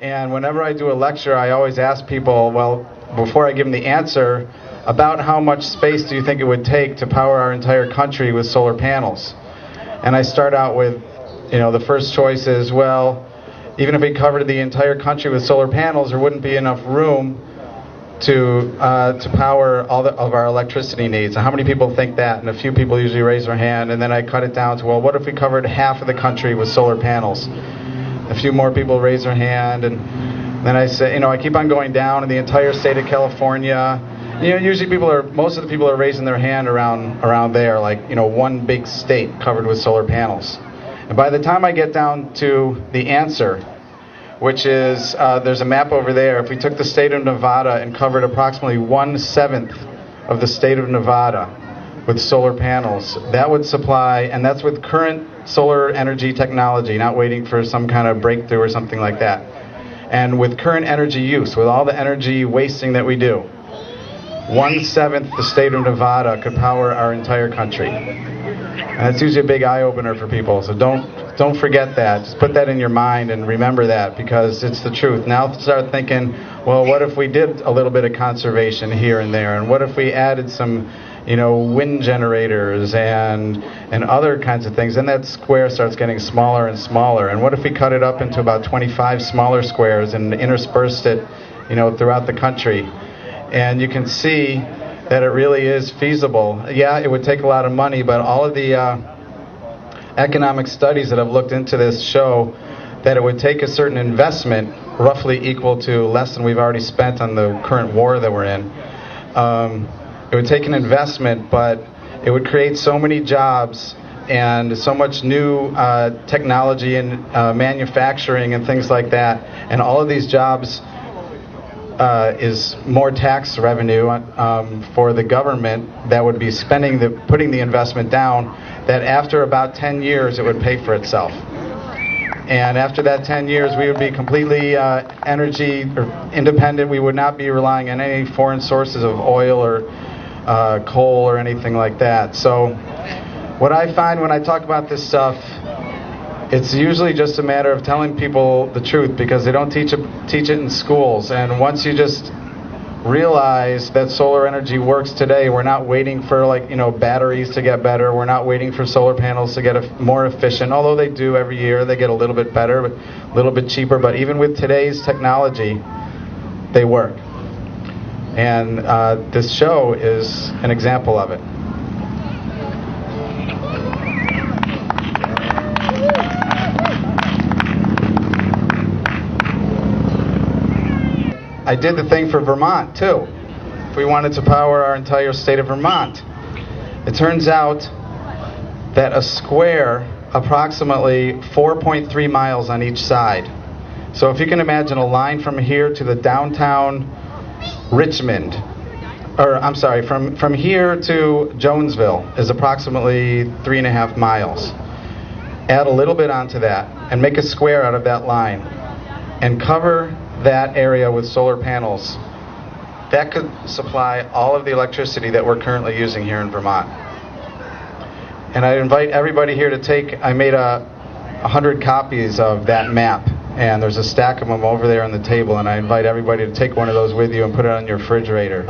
And whenever I do a lecture, I always ask people, well, before I give them the answer, about how much space do you think it would take to power our entire country with solar panels? And I start out with, the first choice is, well, even if we covered the entire country with solar panels, there wouldn't be enough room to power all of our electricity needs. And how many people think that? And a few people usually raise their hand. And then I cut it down to, well, what if we covered half of the country with solar panels? A few more people raise their hand. And then I say, I keep on going down in the entire state of California. Usually most of the people are raising their hand around there, like, one big state covered with solar panels. And by the time I get down to the answer, which is, there's a map over there. If we took the state of Nevada and covered approximately 1/7 of the state of Nevada with solar panels, that would supply, and that's with current solar energy technology, not waiting for some kind of breakthrough or something like that. And with current energy use, with all the energy wasting that we do, 1/7 the state of Nevada could power our entire country. And that's usually a big eye-opener for people, so don't forget that. Just put that in your mind and remember that, because it's the truth. Now start thinking, well, what if we did a little bit of conservation here and there, and what if we added some, wind generators and other kinds of things? Then that square starts getting smaller and smaller. And what if we cut it up into about 25 smaller squares and interspersed it, throughout the country? And you can see that it really is feasible. Yeah, it would take a lot of money, but all of the economic studies that have looked into this show that it would take a certain investment, roughly equal to less than we've already spent on the current war that we're in. It would take an investment, but it would create so many jobs and so much new technology and manufacturing and things like that. And all of these jobs is more tax revenue for the government that would be putting the investment down, that after about 10 years it would pay for itself. And after that 10 years we would be completely energy independent. We would not be relying on any foreign sources of oil or coal or anything like that. So what I find when I talk about this stuff, it's usually just a matter of telling people the truth, because they don't teach it in schools. And once you just realize that solar energy works today, we're not waiting for batteries to get better. We're not waiting for solar panels to get more efficient, although they do every year. They get a little bit better, but a little bit cheaper. But even with today's technology, they work. And this show is an example of it. I did the thing for Vermont too. If we wanted to power our entire state of Vermont, it turns out that a square, approximately 4.3 miles on each side. So if you can imagine a line from here to the downtown Richmond, from here to Jonesville is approximately 3.5 miles. Add a little bit onto that and make a square out of that line and cover that area with solar panels. That could supply all of the electricity that we're currently using here in Vermont. And I invite everybody here to I made 100 copies of that map, and there's a stack of them over there on the table, and I invite everybody to take one of those with you and put it on your refrigerator.